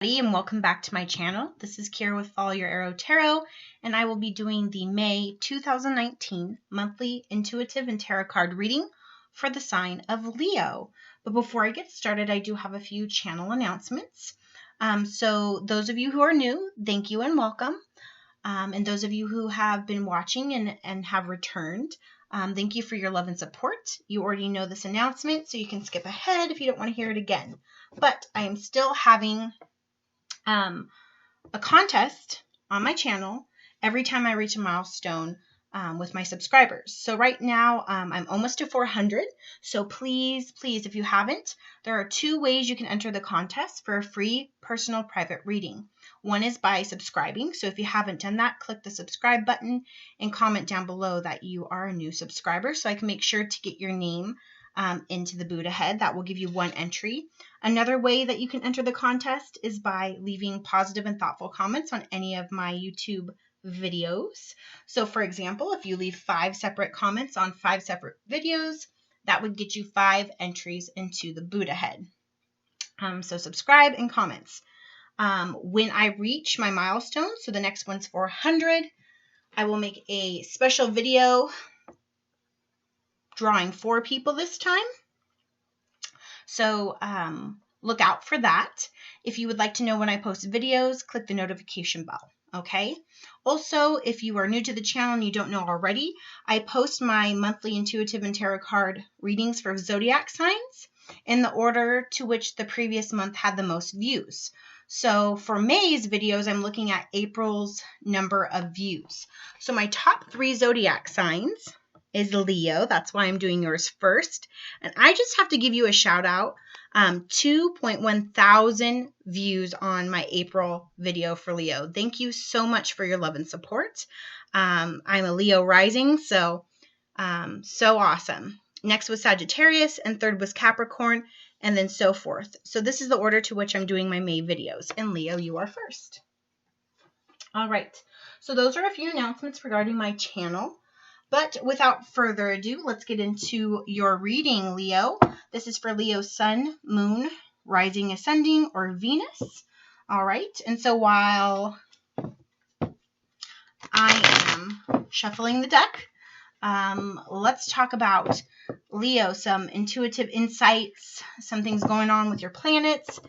And welcome back to my channel. This is Kira with Follow Your Arrow Tarot, and I will be doing the May 2019 monthly intuitive and tarot card reading for the sign of Leo. But before I get started, I do have a few channel announcements. So those of you who are new, thank you and welcome. And those of you who have been watching and have returned, thank you for your love and support. You already know this announcement, so you can skip ahead if you don't want to hear it again. But I am still having a contest on my channel every time I reach a milestone with my subscribers. So right now I'm almost to 400. So please, if you haven't, there are two ways you can enter the contest for a free personal private reading. One is by subscribing. So if you haven't done that, click the subscribe button and comment down below that you are a new subscriber so I can make sure to get your name into the boot ahead. That will give you one entry. Another way that you can enter the contest is by leaving positive and thoughtful comments on any of my YouTube videos. So for example, if you leave 5 separate comments on 5 separate videos, that would get you 5 entries into the boot ahead. So subscribe and comments. When I reach my milestone, so the next one's 400, I will make a special video drawing 4 people this time. So look out for that. If you would like to know when I post videos, click the notification bell. Okay. Also, if you are new to the channel and you don't know already, I post my monthly intuitive and tarot card readings for Zodiac signs in the order to which the previous month had the most views. So for May's videos, I'm looking at April's number of views. So my top 3 Zodiac signs is Leo. That's why I'm doing yours first. And I just have to give you a shout out. 2.1 thousand views on my April video for Leo. Thank you so much for your love and support. I'm a Leo rising, so awesome. Next was Sagittarius, and third was Capricorn, and then so forth. So this is the order to which I'm doing my May videos. And Leo, you are first. All right. So those are a few announcements regarding my channel. But without further ado, let's get into your reading, Leo. This is for Leo's sun, moon, rising, ascending, or Venus. All right. And so while I am shuffling the deck, let's talk about Leo, some intuitive insights, some things going on with your planets,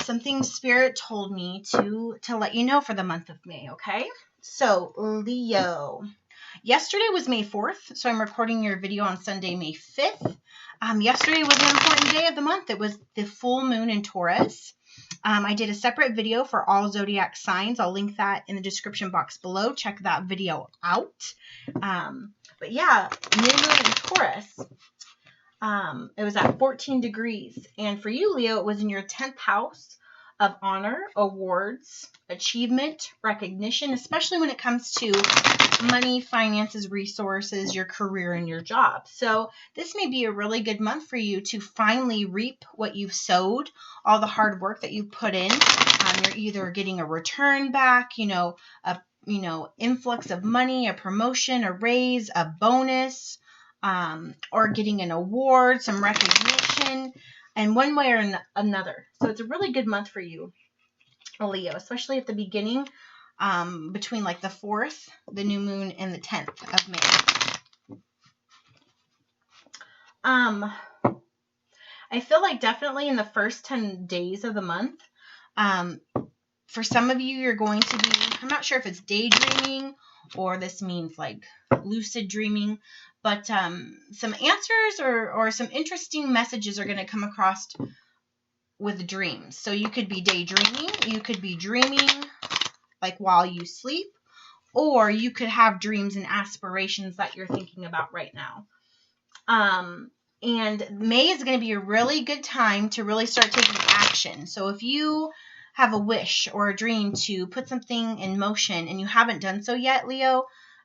some things Spirit told me to let you know for the month of May, okay? So, Leo. Yesterday was May 4th, so I'm recording your video on Sunday, May 5th. Yesterday was an important day of the month. It was the full moon in Taurus. I did a separate video for all Zodiac signs. I'll link that in the description box below. Check that video out. But yeah, new moon in Taurus. It was at 14 degrees. And for you, Leo, it was in your 10th house of honor, awards, achievement, recognition, especially when it comes to money, finances, resources, your career, and your job. So this may be a really good month for you to finally reap what you've sowed, all the hard work that you put in. You're either getting a return back, influx of money, a promotion, a raise, a bonus, or getting an award, some recognition, and one way or another. So it's a really good month for you, Leo, especially at the beginning, between like the 4th, the new moon, and the 10th of May. I feel like definitely in the first 10 days of the month, for some of you, you're going to be, I'm not sure if it's daydreaming or this means like lucid dreaming, but some answers or some interesting messages are going to come across with dreams. So you could be daydreaming, you could be dreaming like while you sleep, or you could have dreams and aspirations that you're thinking about right now. And May is going to be a really good time to really start taking action. So if you have a wish or a dream to put something in motion and you haven't done so yet, Leo,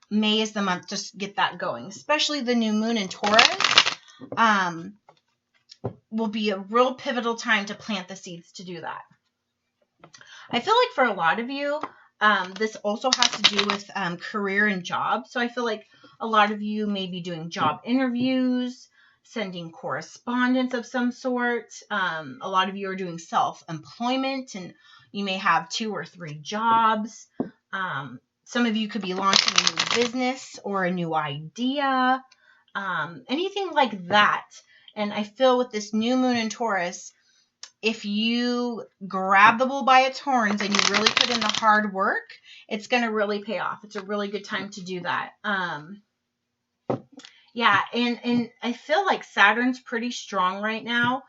May is the month to get that going. Especially the new moon in Taurus will be a real pivotal time to plant the seeds to do that. I feel like for a lot of you, this also has to do with career and job. So I feel like a lot of you may be doing job interviews, sending correspondence of some sort. A lot of you are doing self-employment, and you may have 2 or 3 jobs. Some of you could be launching a new business or a new idea, anything like that. And I feel with this new moon in Taurus, if you grab the bull by its horns and you really put in the hard work, it's going to really pay off. It's a really good time to do that. Yeah, and I feel like Saturn's pretty strong right now.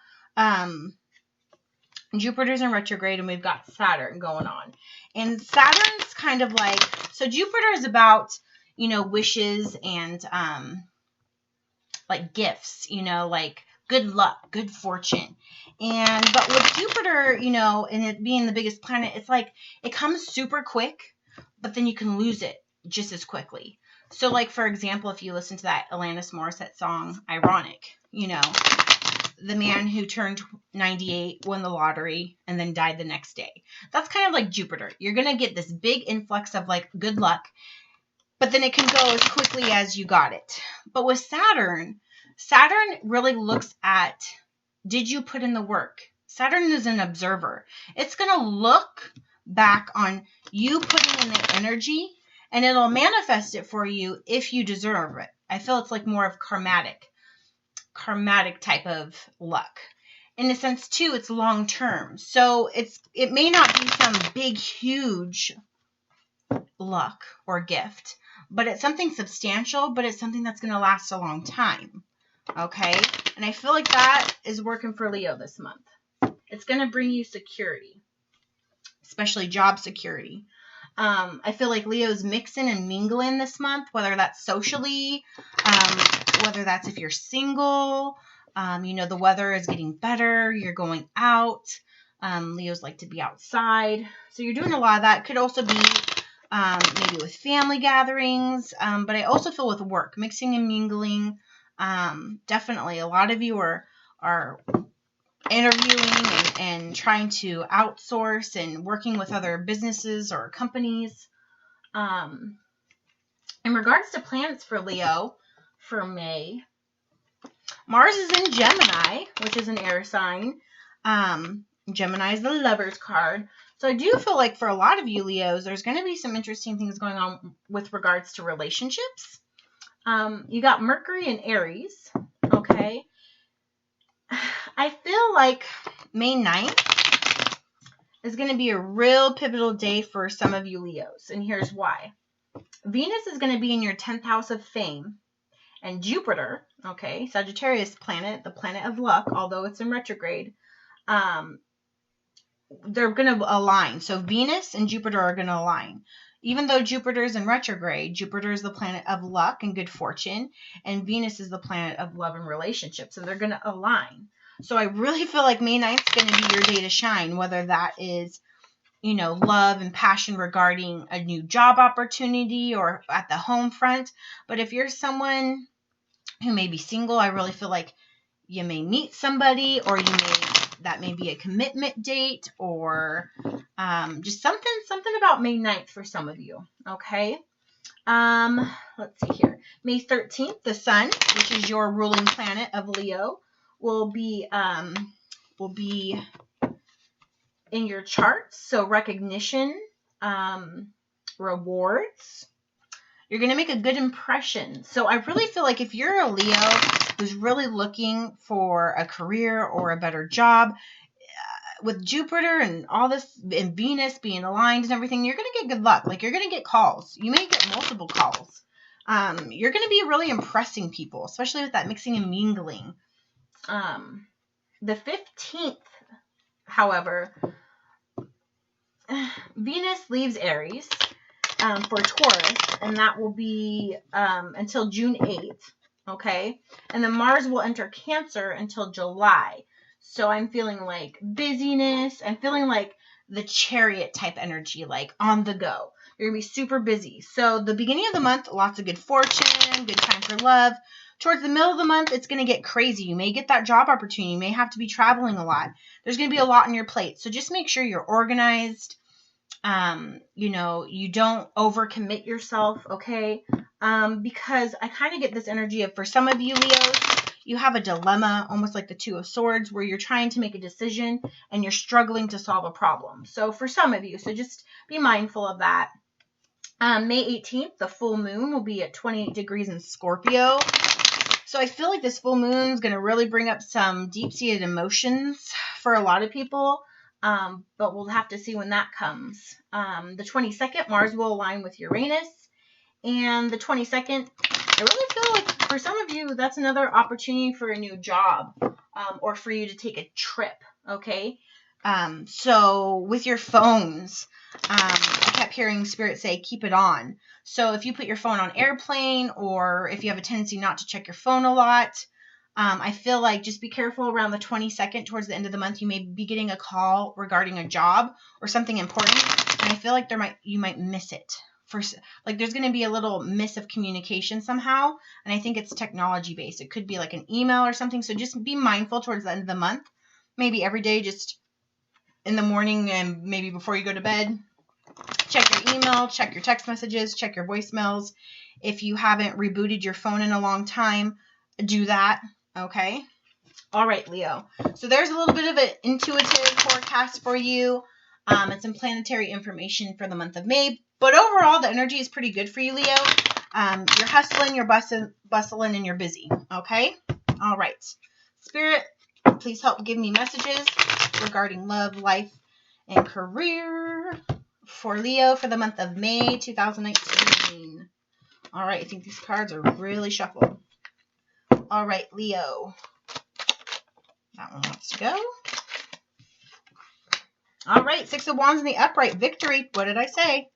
Jupiter's in retrograde, and we've got Saturn going on. And Saturn's kind of like, so Jupiter is about, wishes and like gifts, like good luck, good fortune. But with Jupiter, and it being the biggest planet, it's like it comes super quick, but then you can lose it just as quickly. So like, for example, if you listen to that Alanis Morissette song, Ironic, the man who turned 98, won the lottery, and then died the next day. That's kind of like Jupiter. You're going to get this big influx of like good luck, but then it can go as quickly as you got it. But with Saturn really looks at, did you put in the work? Saturn is an observer. It's going to look back on you putting in the energy, and it'll manifest it for you if you deserve it. I feel it's like more of karmatic type of luck. In a sense, too, it's long term. So it may not be some big, huge luck or gift, but it's something substantial, but it's something that's going to last a long time. Okay? And I feel like that is working for Leo this month. It's going to bring you security, especially job security. I feel like Leo's mixing and mingling this month, whether that's socially, whether that's if you're single, the weather is getting better, you're going out. Leos like to be outside. So you're doing a lot of that. It could also be maybe with family gatherings, but I also feel with work, mixing and mingling. Definitely a lot of you are interviewing and trying to outsource and working with other businesses or companies. In regards to planets for Leo for May, Mars is in Gemini, which is an air sign. Gemini is the Lover's card. So I do feel like for a lot of you Leos, there's going to be some interesting things going on with regards to relationships. You got Mercury in Aries, okay? I feel like May 9th is going to be a real pivotal day for some of you Leos, and here's why. Venus is going to be in your 10th house of fame, and Jupiter, okay, Sagittarius planet, the planet of luck, although it's in retrograde, they're going to align. So Venus and Jupiter are going to align. Even though Jupiter is in retrograde, Jupiter is the planet of luck and good fortune, and Venus is the planet of love and relationships. So they're going to align. So I really feel like May 9th is going to be your day to shine, whether that is, love and passion regarding a new job opportunity or at the home front. But if you're someone who may be single, I really feel like you may meet somebody, or that may be a commitment date, or just something about May 9th for some of you, okay? Let's see here. May 13th, the sun, which is your ruling planet of Leo, will be in your charts. So recognition, rewards. You're going to make a good impression. So I really feel like if you're a Leo who's really looking for a career or a better job, with Jupiter and all this, and Venus being aligned and everything, you're going to get good luck. Like, you're going to get calls. You may get multiple calls. You're going to be really impressing people, especially with that mixing and mingling. The 15th, however, Venus leaves Aries for Taurus, and that will be until June 8th, okay? And then Mars will enter Cancer until July. So I'm feeling like busyness. I'm feeling like the Chariot type energy, like on the go. You're going to be super busy. So the beginning of the month, lots of good fortune, good time for love. Towards the middle of the month, it's going to get crazy. You may get that job opportunity. You may have to be traveling a lot. There's going to be a lot on your plate. So just make sure you're organized. You don't overcommit yourself, okay? Because I kind of get this energy of, for some of you Leos, you have a dilemma, almost like the Two of Swords, where you're trying to make a decision and you're struggling to solve a problem. So for some of you, so just be mindful of that. May 18th, the full moon will be at 28 degrees in Scorpio. So I feel like this full moon is going to really bring up some deep-seated emotions for a lot of people, but we'll have to see when that comes. The 22nd, Mars will align with Uranus, and the 22nd, I really feel like for some of you, that's another opportunity for a new job, or for you to take a trip, okay? So with your phones, I kept hearing Spirit say, keep it on. So if you put your phone on airplane, or if you have a tendency not to check your phone a lot, I feel like just be careful around the 22nd, towards the end of the month. You may be getting a call regarding a job or something important, and I feel like you might miss it. Like there's going to be a little miss of communication somehow, and I think it's technology based. It could be like an email or something. So just be mindful towards the end of the month, maybe every day, just in the morning and maybe before you go to bed. Check your email, check your text messages, check your voicemails. If you haven't rebooted your phone in a long time, do that, okay? All right, Leo. So there's a little bit of an intuitive forecast for you, and some planetary information for the month of May. But overall, the energy is pretty good for you, Leo. You're hustling, you're bustling, and you're busy, okay? All right. Spirit, please help give me messages regarding love, life, and career for Leo for the month of May 2019. All right, I think these cards are really shuffled. All right, Leo. That one wants to go. All right, Six of Wands in the upright. Victory. What did I say?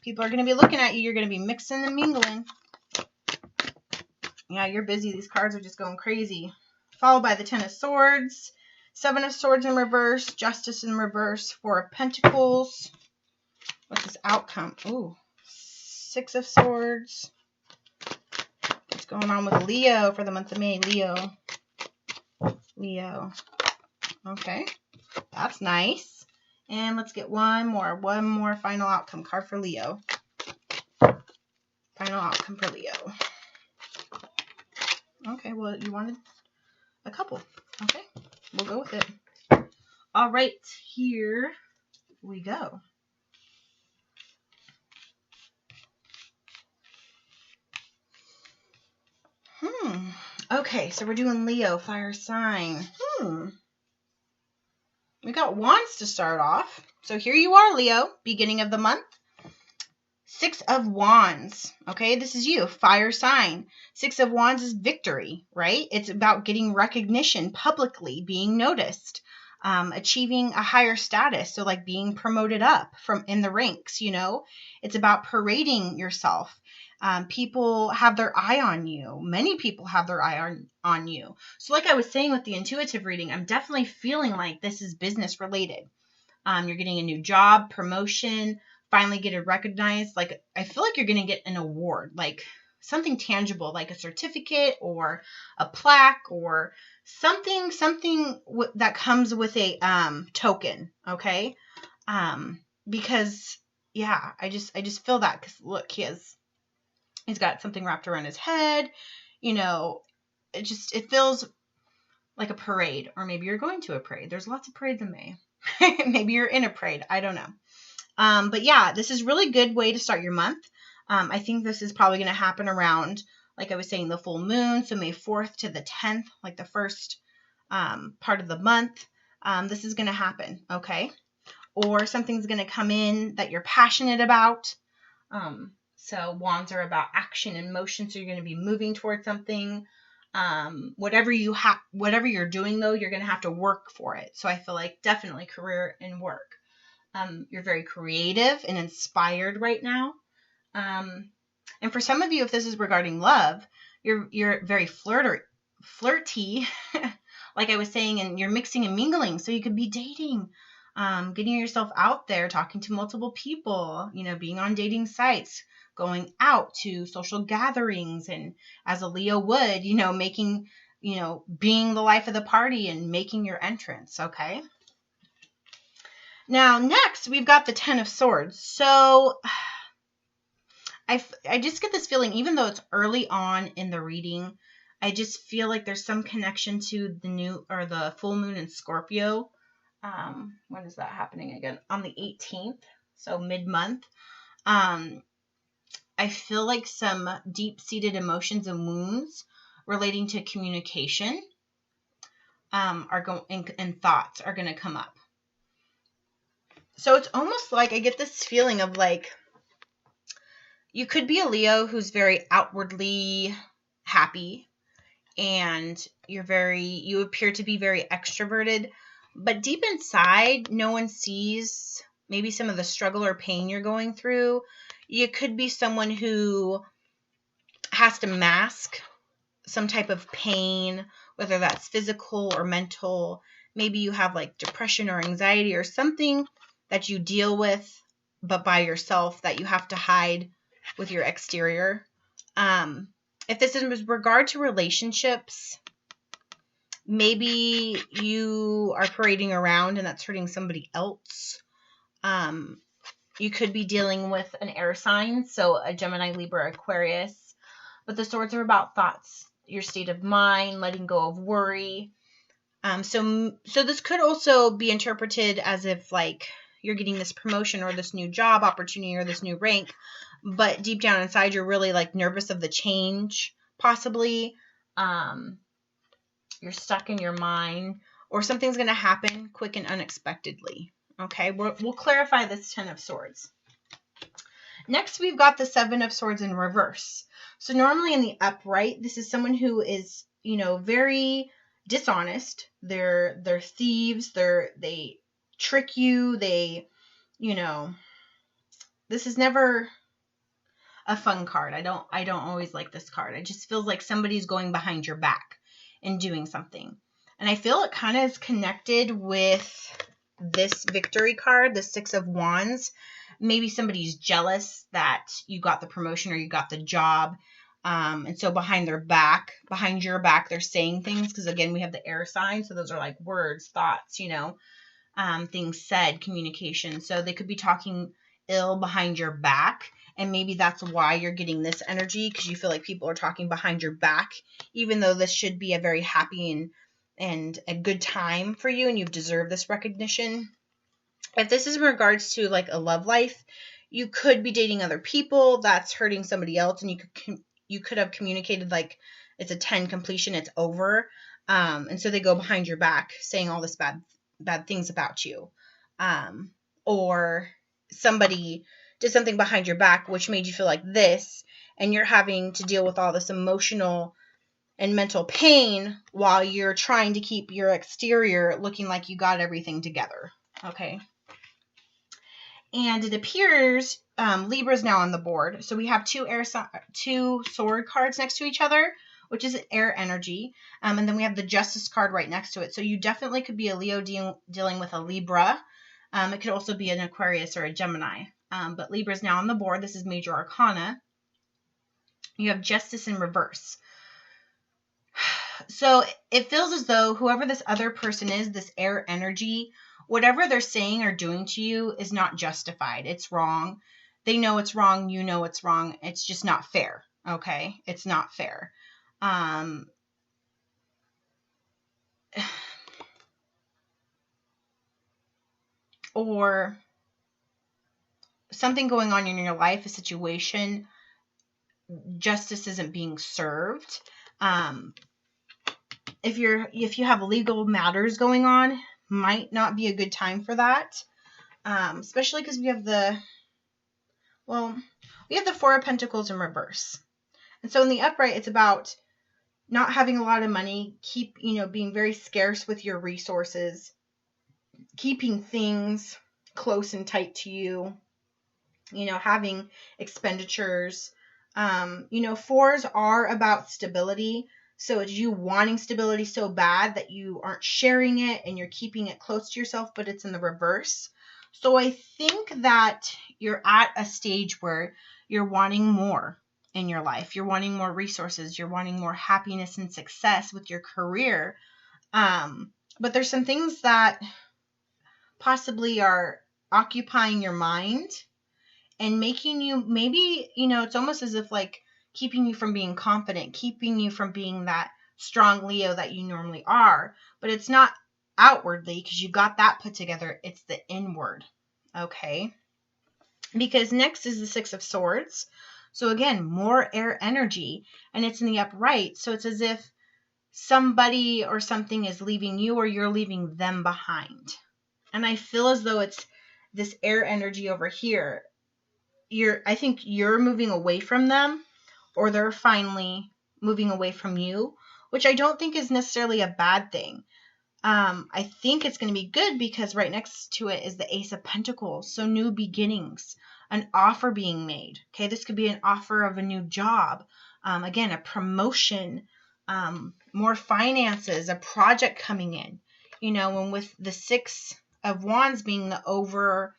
People are going to be looking at you. You're going to be mixing and mingling. Yeah, you're busy. These cards are just going crazy. Followed by the Ten of Swords. Seven of Swords in reverse. Justice in reverse. Four of Pentacles. What's this outcome? Ooh. Six of Swords. What's going on with Leo for the month of May? Leo. Okay. That's nice. And let's get one more final outcome card for Leo. Final outcome for Leo. Okay, well, you wanted a couple. Okay, we'll go with it. All right, here we go. Okay, so we're doing Leo, fire sign. We got Wands to start off. So here you are, Leo, beginning of the month. Six of Wands. Okay, this is you, fire sign. Six of Wands is victory, right? It's about getting recognition publicly, being noticed, achieving a higher status. So like being promoted up from in the ranks, you know. It's about parading yourself. People have their eye on you. Many people have their eye on you. So like I was saying with the intuitive reading, I'm definitely feeling like this is business related. You're getting a new job, promotion, finally get it recognized. Like I feel like you're going to get an award, like something tangible, like a certificate or a plaque or something that comes with a token, okay? Because yeah, I just feel that, because look, he's got something wrapped around his head, you know. It feels like a parade, or maybe you're going to a parade. There's lots of parades in May. Maybe you're in a parade. I don't know. But yeah, this is really good way to start your month. I think this is probably going to happen around, like I was saying, the full moon. So May 4th to the 10th, like the first part of the month. This is going to happen, okay? Or something's going to come in that you're passionate about. So wands are about action and motion. So you're going to be moving towards something. Whatever you're doing though, you're going to have to work for it. So I feel like definitely career and work. You're very creative and inspired right now. And for some of you, if this is regarding love, you're very flirty, like I was saying, and you're mixing and mingling. So you could be dating, getting yourself out there, talking to multiple people, you know, being on dating sites, going out to social gatherings, and as a Leo would, you know, making, you know, being the life of the party and making your entrance, okay? Now, next, we've got the Ten of Swords. So I just get this feeling, even though it's early on in the reading, I just feel like there's some connection to the full moon in Scorpio. When is that happening again? On the 18th, so mid-month. I feel like some deep-seated emotions and wounds relating to communication and thoughts are going to come up. So it's almost like I get this feeling of like you could be a Leo who's very outwardly happy, and you appear to be very extroverted, but deep inside, no one sees maybe some of the struggle or pain you're going through. You could be someone who has to mask some type of pain, whether that's physical or mental. Maybe you have like depression or anxiety or something that you deal with, but by yourself, that you have to hide with your exterior. If this is with regard to relationships, maybe you are parading around and that's hurting somebody else. You could be dealing with an air sign, so a Gemini, Libra, Aquarius. But the swords are about thoughts, your state of mind, letting go of worry. So this could also be interpreted as if like you're getting this promotion or this new job opportunity or this new rank, but deep down inside you're really like nervous of the change, possibly. You're stuck in your mind, or something's going to happen quick and unexpectedly. Okay, we'll clarify this 10 of Swords. Next, we've got the 7 of Swords in reverse. So normally in the upright, this is someone who is, very dishonest. They're thieves. They trick you. This is never a fun card. I don't always like this card. It just feels like somebody's going behind your back and doing something. And I feel it kind of is connected with this victory card, the 6 of Wands. Maybe somebody's jealous that you got the promotion or you got the job. And so behind your back, they're saying things. Because again, we have the air sign. So those are like words, thoughts, things said, communication. So they could be talking ill behind your back. And maybe that's why you're getting this energy, because you feel like people are talking behind your back, even though this should be a very happy and a good time for you, and you've deserved this recognition. If this is in regards to like a love life, you could be dating other people. That's hurting somebody else, and you could have communicated like it's a 10 completion, it's over. And so they go behind your back saying all this bad things about you. Or somebody did something behind your back which made you feel like this, and you're having to deal with all this emotional and mental pain while you're trying to keep your exterior looking like you got everything together. Okay. And it appears Libra's now on the board. So we have two sword cards next to each other, which is air energy. And then we have the Justice card right next to it. So you definitely could be a Leo dealing with a Libra. It could also be an Aquarius or a Gemini. But Libra's now on the board. This is Major Arcana. You have Justice in reverse. So it feels as though whoever this other person is, this air energy, whatever they're saying or doing to you is not justified. It's wrong. They know it's wrong. You know it's wrong. It's just not fair. Okay? It's not fair. Or something going on in your life, a situation, justice isn't being served. If you have legal matters going on, might not be a good time for that. Especially because we have the 4 of Pentacles in reverse. And so in the upright, it's about not having a lot of money, being very scarce with your resources, keeping things close and tight to you, having expenditures. 4s are about stability. So it's you wanting stability so bad that you aren't sharing it and you're keeping it close to yourself, but it's in the reverse. So I think that you're at a stage where you're wanting more in your life. You're wanting more resources. You're wanting more happiness and success with your career. But there's some things that possibly are occupying your mind and making you, maybe, it's almost as if like keeping you from being confident, keeping you from being that strong Leo that you normally are. But it's not outwardly, because you got that put together. It's the inward, okay? Because next is the Six of Swords. So again, more air energy, and it's in the upright. So it's as if somebody or something is leaving you, or you're leaving them behind. And I feel as though it's this air energy over here. I think you're moving away from them, or they're finally moving away from you, which I don't think is necessarily a bad thing. I think it's going to be good, because right next to it is the Ace of Pentacles. So new beginnings, an offer being made. Okay, this could be an offer of a new job. Again, a promotion, more finances, a project coming in. You know, and with the Six of Wands being the overall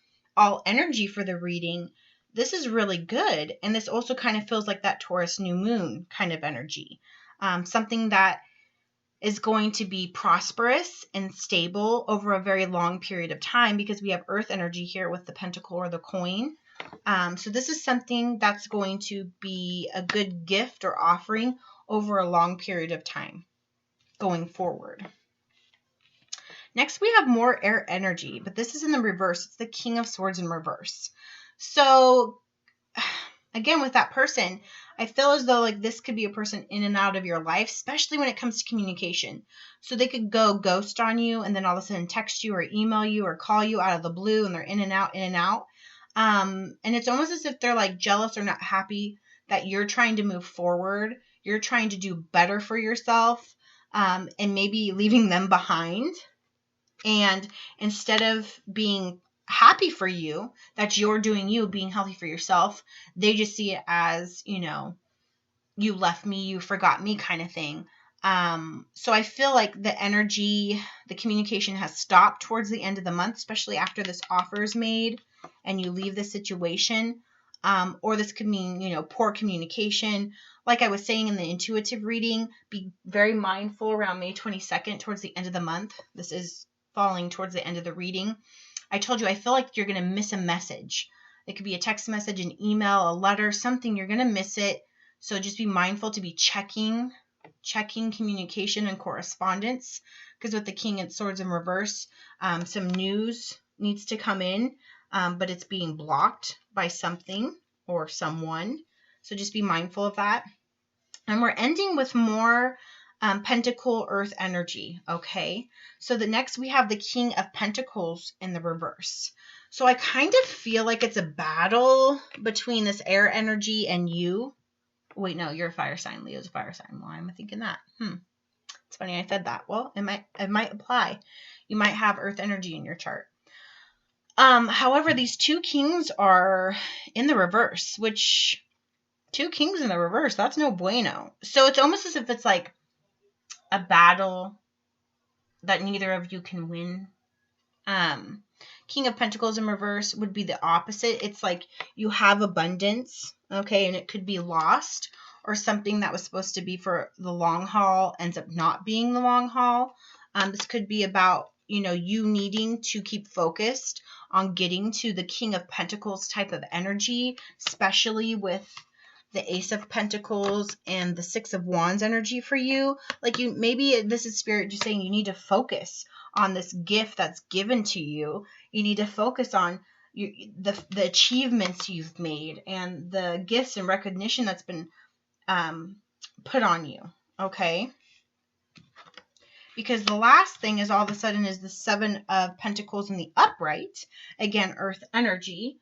energy for the reading, this is really good. And this also kind of feels like that Taurus new moon kind of energy. Something that is going to be prosperous and stable over a very long period of time, because we have earth energy here with the pentacle or the coin. So this is something that's going to be a good gift or offering over a long period of time going forward. Next, we have more air energy, but this is in the reverse. It's the King of Swords in reverse. So again, with that person, I feel as though like this could be a person in and out of your life, especially when it comes to communication. So they could go ghost on you and then all of a sudden text you or email you or call you out of the blue, and they're in and out, in and out. And it's almost as if they're like jealous or not happy that you're trying to move forward. You're trying to do better for yourself, and maybe leaving them behind. And instead of being happy for you that you're doing you, being healthy for yourself, they just see it as, you know, you left me, you forgot me kind of thing. So I feel like the energy, the communication has stopped towards the end of the month, especially after this offer is made and you leave the situation. Or this could mean, you know, poor communication. Like I was saying in the intuitive reading, be very mindful around May 22nd, towards the end of the month. This is falling towards the end of the reading. I told you, I feel like you're going to miss a message. It could be a text message, an email, a letter, something. You're going to miss it. So just be mindful to be checking communication and correspondence. Because with the King of Swords in reverse, some news needs to come in, but it's being blocked by something or someone. So just be mindful of that. And we're ending with more Pentacle Earth energy, okay? So the next we have the King of Pentacles in the reverse. So I kind of feel like it's a battle between this air energy and you. Wait, no, you're a fire sign. Leo's a fire sign. Why am I thinking that? It's funny I said that. Well, it might apply. You might have earth energy in your chart. However, these two kings are in the reverse, which two kings in the reverse, that's no bueno. So it's almost as if it's like a battle that neither of you can win. King of Pentacles in reverse would be the opposite. It's like you have abundance, okay, and it could be lost, or something that was supposed to be for the long haul ends up not being the long haul. This could be about, you know, you needing to keep focused on getting to the King of Pentacles type of energy, especially with the Ace of Pentacles and the Six of Wands energy for you. Like maybe this is Spirit just saying you need to focus on this gift that's given to you. You need to focus on the achievements you've made and the gifts and recognition that's been put on you, okay? Because the last thing is all of a sudden is the Seven of Pentacles in the upright. Again, earth energy.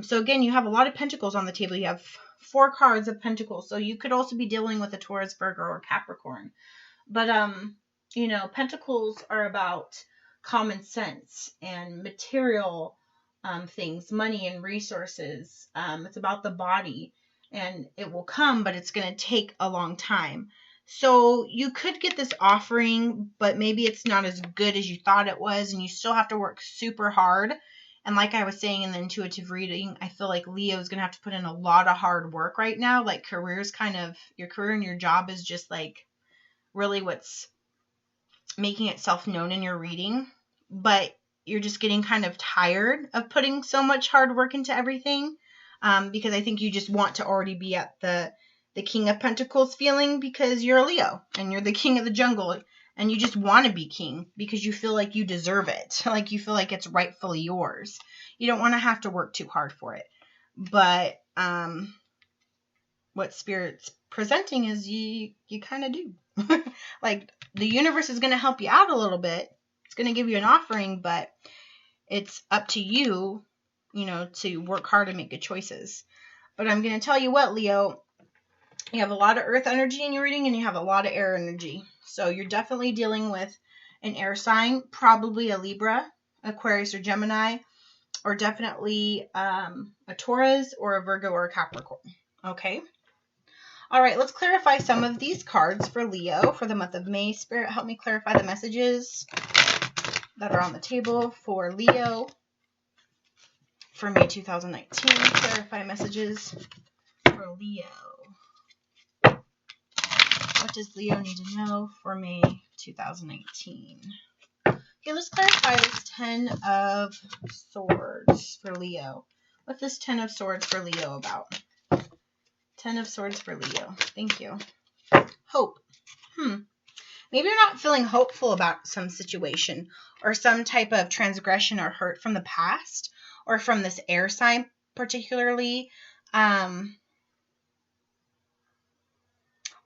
So again, you have a lot of pentacles on the table. You have 4 cards of pentacles. So you could also be dealing with a Taurus, Virgo, or Capricorn. But, you know, pentacles are about common sense and material things, money and resources. It's about the body, and it will come, but it's going to take a long time. So you could get this offering, but maybe it's not as good as you thought it was, and you still have to work super hard. And like I was saying in the intuitive reading, I feel like Leo is going to have to put in a lot of hard work right now. Like your career and your job is just like really what's making itself known in your reading. But you're just getting kind of tired of putting so much hard work into everything, because I think you just want to already be at the the King of Pentacles feeling because you're a Leo and you're the king of the jungle and you just want to be king because you feel like you deserve it. Like you feel like it's rightfully yours. You don't want to have to work too hard for it. But what Spirit's presenting is you kind of do. Like the universe is going to help you out a little bit. It's going to give you an offering, but it's up to you, you know, to work hard and make good choices. But I'm going to tell you what, Leo, you have a lot of earth energy in your reading and you have a lot of air energy. So you're definitely dealing with an air sign, probably a Libra, Aquarius, or Gemini, or definitely a Taurus or a Virgo or a Capricorn. Okay. All right, let's clarify some of these cards for Leo for the month of May. Spirit, help me clarify the messages that are on the table for Leo for May 2019. Clarify messages for Leo. What does Leo need to know for May 2019? Okay, let's clarify this 10 of Swords for Leo. What's this 10 of Swords for Leo about? 10 of Swords for Leo. Thank you. Hope. Maybe you're not feeling hopeful about some situation or some type of transgression or hurt from the past or from this air sign particularly.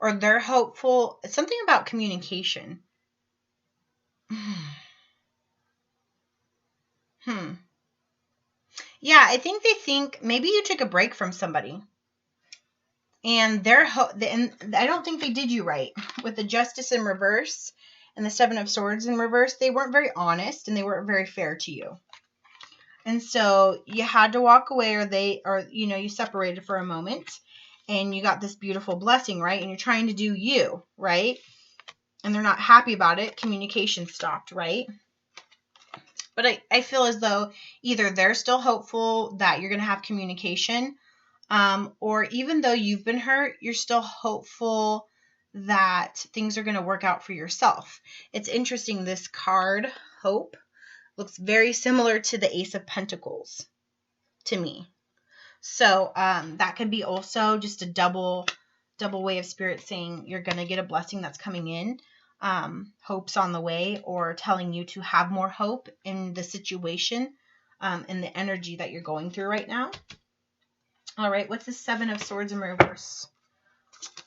Or they're hopeful. It's something about communication. Yeah, I think they think maybe you took a break from somebody. And and I don't think they did you right. With the Justice in reverse and the Seven of Swords in reverse, they weren't very honest and they weren't very fair to you. And so you had to walk away or you separated for a moment and you got this beautiful blessing, right? And you're trying to do you, right? And they're not happy about it. Communication stopped, right? But I feel as though either they're still hopeful that you're going to have communication, or even though you've been hurt, you're still hopeful that things are going to work out for yourself. It's interesting. This card, Hope, looks very similar to the Ace of Pentacles to me. So that could be also just a double way of Spirit saying you're going to get a blessing that's coming in. Hope's on the way, or telling you to have more hope in the situation, in the energy that you're going through right now. All right, what's the Seven of Swords in reverse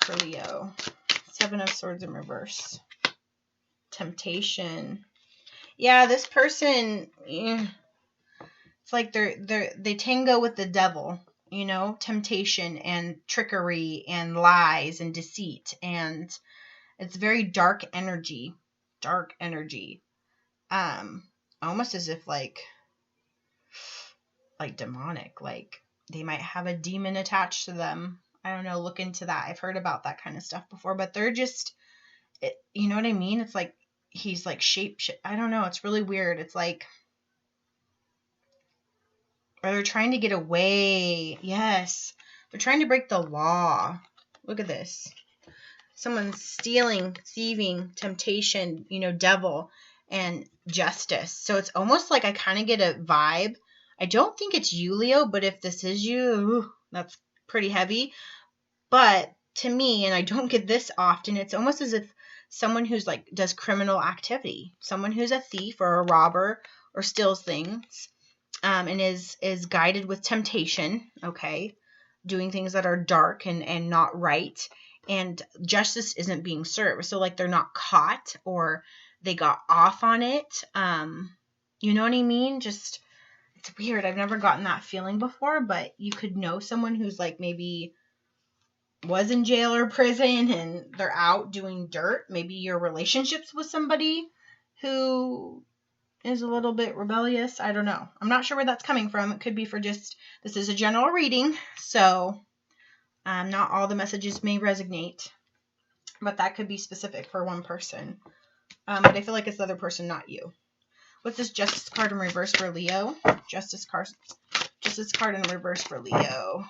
for Leo? Seven of Swords in reverse. Temptation. Yeah, this person, it's like they tango with the devil, temptation and trickery and lies and deceit, and it's very dark energy. Almost as if like demonic, like they might have a demon attached to them. I don't know, look into that. I've heard about that kind of stuff before, but they're just, you know what I mean? It's like he's like I don't know, it's really weird. It's like, or they're trying to get away. Yes, they're trying to break the law. Look at this. Someone's stealing, thieving, temptation, devil, and justice. So it's almost like I kind of get a vibe. I don't think it's you, Leo, but if this is you, that's pretty heavy. But to me, and I don't get this often, it's almost as if someone who's like does criminal activity, someone who's a thief or a robber or steals things, and is guided with temptation, okay, doing things that are dark and not right, and justice isn't being served. So like they're not caught or they got off on it. You know what I mean? Just, it's weird. I've never gotten that feeling before, but you could know someone who's like maybe was in jail or prison and they're out doing dirt. Maybe your relationships with somebody who is a little bit rebellious. I don't know. I'm not sure where that's coming from. It could be for just, this is a general reading, so not all the messages may resonate, but that could be specific for one person. But I feel like it's the other person, not you. What's this Justice card in reverse for Leo? Justice card in reverse for Leo.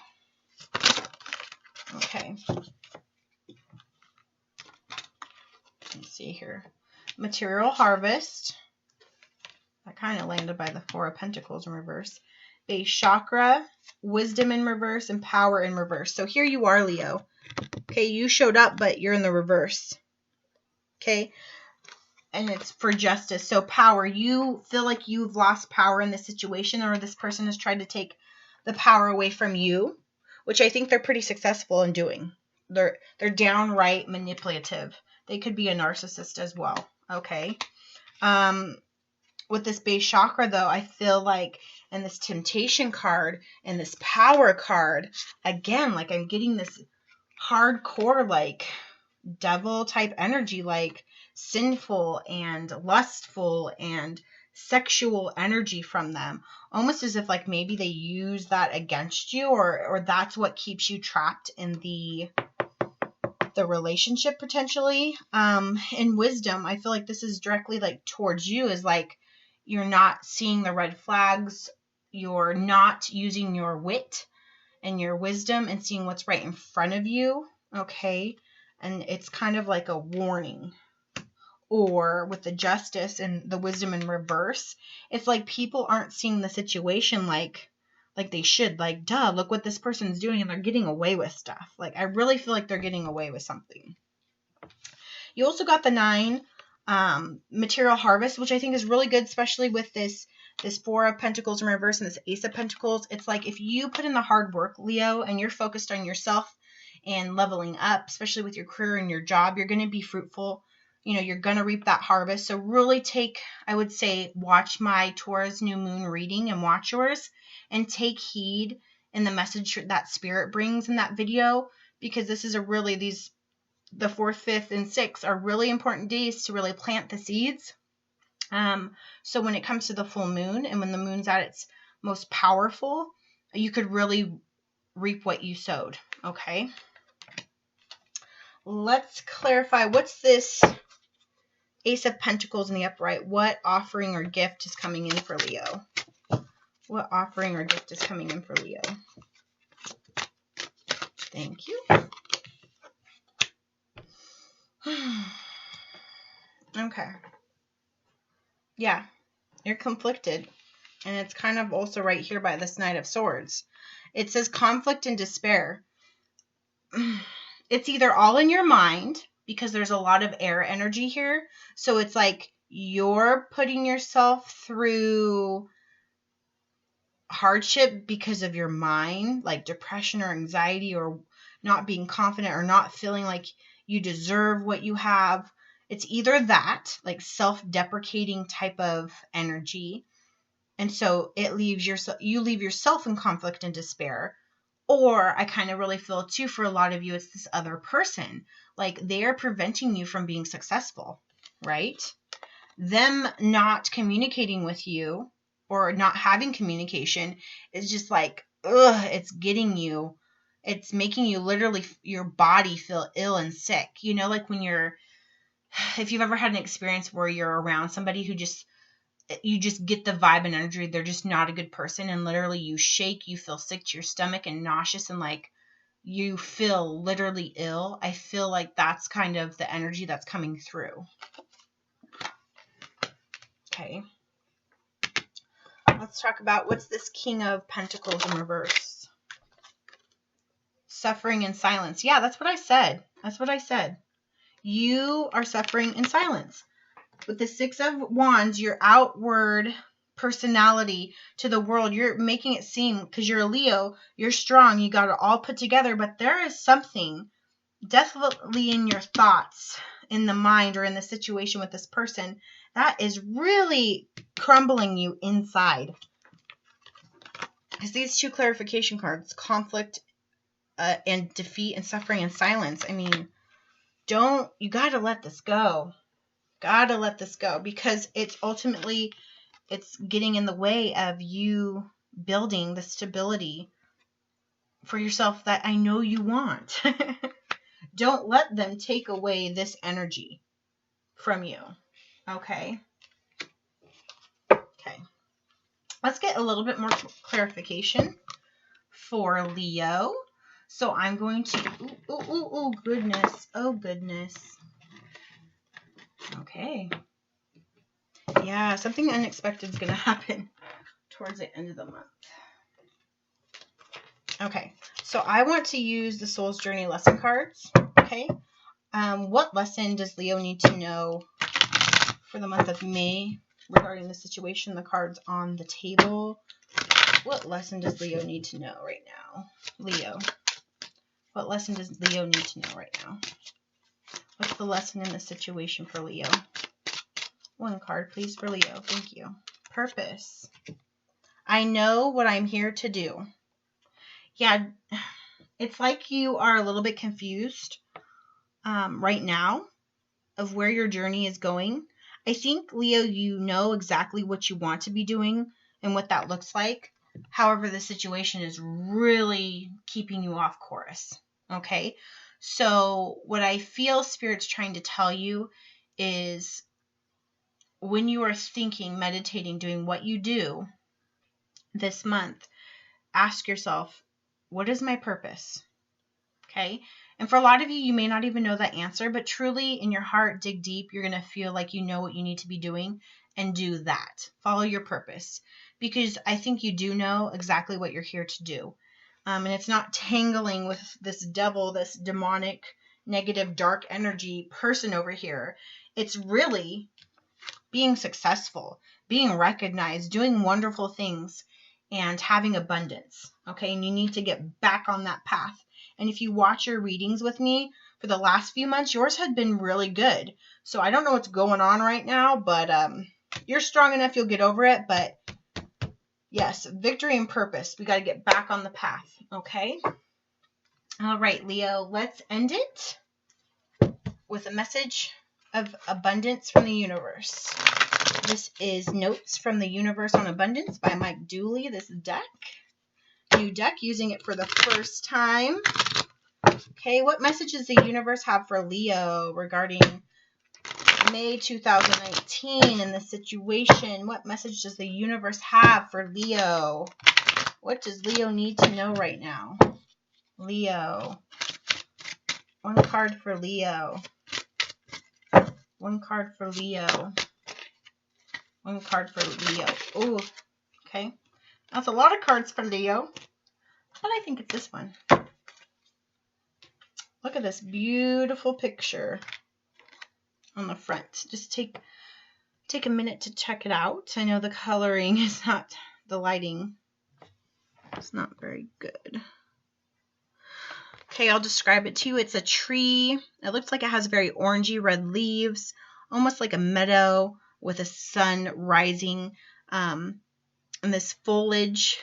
Okay. Let's see here. Material harvest. That kind of landed by the Four of Pentacles in reverse. Base chakra, wisdom in reverse, and power in reverse. So here you are, Leo. Okay, you showed up, but you're in the reverse. Okay, and it's for justice. So power, you feel like you've lost power in this situation, or this person has tried to take the power away from you, which I think they're pretty successful in doing. They're downright manipulative. They could be a narcissist as well. Okay. With this base chakra, though, I feel like, and this temptation card and this power card, again, like I'm getting this hardcore, like devil type energy, like sinful and lustful and sexual energy from them, almost as if like maybe they use that against you, or that's what keeps you trapped in the relationship potentially. In wisdom, I feel like this is directly like towards you, is like you're not seeing the red flags, you're not using your wit and your wisdom and seeing what's right in front of you. Okay, and it's kind of like a warning. Or with the justice and the wisdom in reverse, it's like people aren't seeing the situation like they should. Like, duh, look what this person's doing, and they're getting away with stuff. Like, I really feel like they're getting away with something. You also got the 9, material harvest, which I think is really good, especially with this 4 of Pentacles in reverse and this Ace of Pentacles. It's like if you put in the hard work, Leo, and you're focused on yourself and leveling up, especially with your career and your job, you're going to be fruitful. You know, you're going to reap that harvest. So really I would say, watch my Taurus new moon reading and watch yours, and take heed in the message that spirit brings in that video, because this is the 4th, 5th, and 6th are really important days to really plant the seeds. So when it comes to the full moon, and when the moon's at its most powerful, you could really reap what you sowed. Okay. Let's clarify, what's this Ace of Pentacles in the upright? What offering or gift is coming in for Leo? What offering or gift is coming in for Leo? Thank you. Okay. Yeah, you're conflicted. And it's kind of also right here by this Knight of Swords. It says conflict and despair. It's either all in your mind, because there's a lot of air energy here. So it's like you're putting yourself through hardship because of your mind, like depression or anxiety, or not being confident, or not feeling like you deserve what you have. It's either that, like self-deprecating type of energy, and so you leave yourself in conflict and despair. Or I kind of really feel too, for a lot of you, it's this other person, like they are preventing you from being successful, right? Them not communicating with you, or not having communication, is just like, it's getting you. It's making you literally, your body feel ill and sick. You know, like if you've ever had an experience where you're around somebody who you just get the vibe and energy, they're just not a good person, and literally you shake, you feel sick to your stomach and nauseous, and like you feel literally ill. I feel like that's kind of the energy that's coming through. Okay. Let's talk about, what's this King of Pentacles in reverse? Suffering in silence. Yeah, that's what I said. That's what I said. You are suffering in silence. With the 6 of Wands, your outward personality to the world, you're making it seem, because you're a Leo, you're strong, you got it all put together, but there is something definitely in your thoughts, in the mind, or in the situation with this person that is really crumbling you inside. Because these 2 clarification cards, conflict and defeat, and suffering and silence, I mean, you gotta let this go. Gotta let this go, because it's ultimately, it's getting in the way of you building the stability for yourself that I know you want. Don't let them take away this energy from you. Okay. Okay. Let's get a little bit more clarification for Leo. So I'm going to, oh goodness. Oh goodness. Okay. Yeah, something unexpected is going to happen towards the end of the month. Okay, so I want to use the Soul's Journey lesson cards. Okay, what lesson does Leo need to know for the month of May regarding the situation? The cards on the table. What lesson does Leo need to know right now? Leo. What lesson does Leo need to know right now? What's the lesson in the situation for Leo? One card, please, for Leo. Thank you. Purpose. I know what I'm here to do. Yeah, it's like you are a little bit confused right now of where your journey is going. I think, Leo, you know exactly what you want to be doing and what that looks like. However, the situation is really keeping you off course. Okay? So what I feel Spirit's trying to tell you is when you are thinking, meditating, doing what you do this month, ask yourself, what is my purpose? Okay? And for a lot of you, you may not even know that answer, but truly in your heart, dig deep, you're going to feel like you know what you need to be doing and do that. Follow your purpose. Because I think you do know exactly what you're here to do. And it's not tangling with this devil, this demonic, negative, dark energy person over here. It's really being successful, being recognized, doing wonderful things, and having abundance. Okay, and you need to get back on that path. And if you watch your readings with me for the last few months, yours had been really good. So I don't know what's going on right now, but you're strong enough, you'll get over it. But yes, victory and purpose. We got to get back on the path. Okay. All right, Leo, let's end it with a message of abundance from the universe. This is Notes from the Universe on Abundance by Mike Dooley. This deck, new deck, using it for the first time. Okay, what message does the universe have for Leo regarding May 2019 and the situation? What message does the universe have for Leo? What does Leo need to know right now? Leo. One card for Leo. One card for Leo. One card for Leo. Ooh, okay. That's a lot of cards for Leo. But I think it's this one. Look at this beautiful picture on the front. Just take a minute to check it out. I know the coloring is not, the lighting, it's not very good. Okay, I'll describe it to you. It's a tree. It looks like it has very orangey red leaves, almost like a meadow with a sun rising, and this foliage,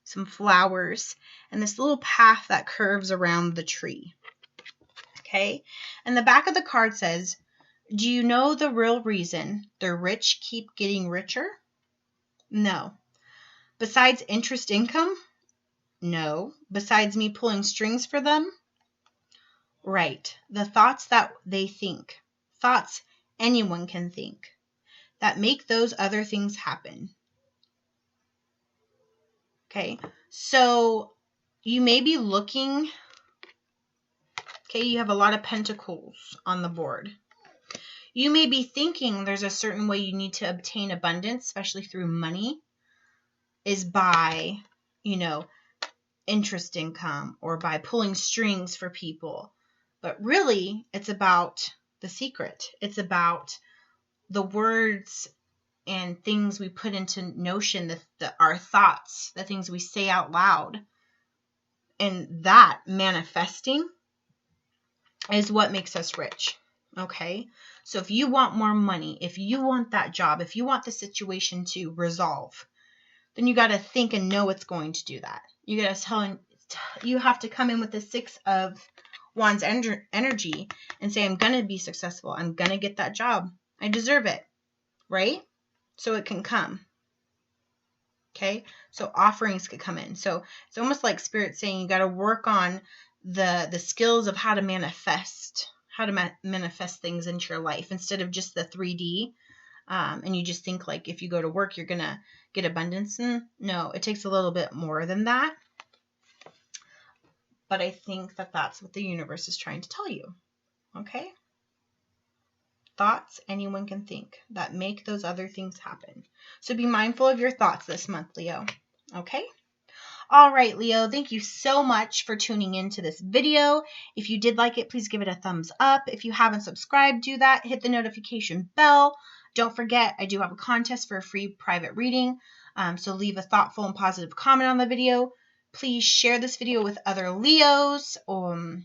some flowers, and this little path that curves around the tree. Okay, and the back of the card says, do you know the real reason the rich keep getting richer? No. Besides interest income? No. Besides me pulling strings for them? Right. The thoughts that they think. Thoughts anyone can think. That make those other things happen. Okay. So you may be looking. Okay. You have a lot of pentacles on the board. You may be thinking there's a certain way you need to obtain abundance, especially through money, is by, interest income or by pulling strings for people. But really, it's about the secret. It's about the words and things we put into notion, our thoughts, the things we say out loud. And that manifesting is what makes us rich. Okay? So if you want more money, if you want that job, if you want the situation to resolve, then you got to think and know it's going to do that. You have to come in with the 6 of Wands energy and say, I'm going to be successful. I'm going to get that job. I deserve it. Right? So it can come. Okay? So offerings could come in. So it's almost like Spirit saying you got to work on the skills of how to manifest things into your life instead of just the 3D. And you just think like if you go to work, you're going to get abundance. No, it takes a little bit more than that. But I think that that's what the universe is trying to tell you. Okay? Thoughts anyone can think that make those other things happen. So be mindful of your thoughts this month, Leo. Okay? All right, Leo, thank you so much for tuning into this video. If you did like it, please give it a thumbs up. If you haven't subscribed, do that. Hit the notification bell. Don't forget, I do have a contest for a free private reading. So leave a thoughtful and positive comment on the video. Please share this video with other Leos or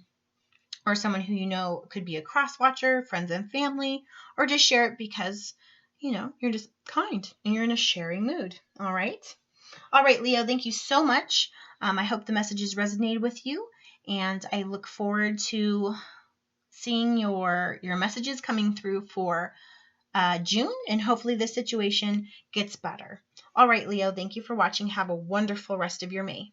someone who you know could be a cross-watcher, friends and family, or just share it because, you're just kind and you're in a sharing mood. All right? All right, Leo, thank you so much. I hope the messages resonated with you, and I look forward to seeing your messages coming through for June, and hopefully this situation gets better. All right, Leo, thank you for watching. Have a wonderful rest of your May.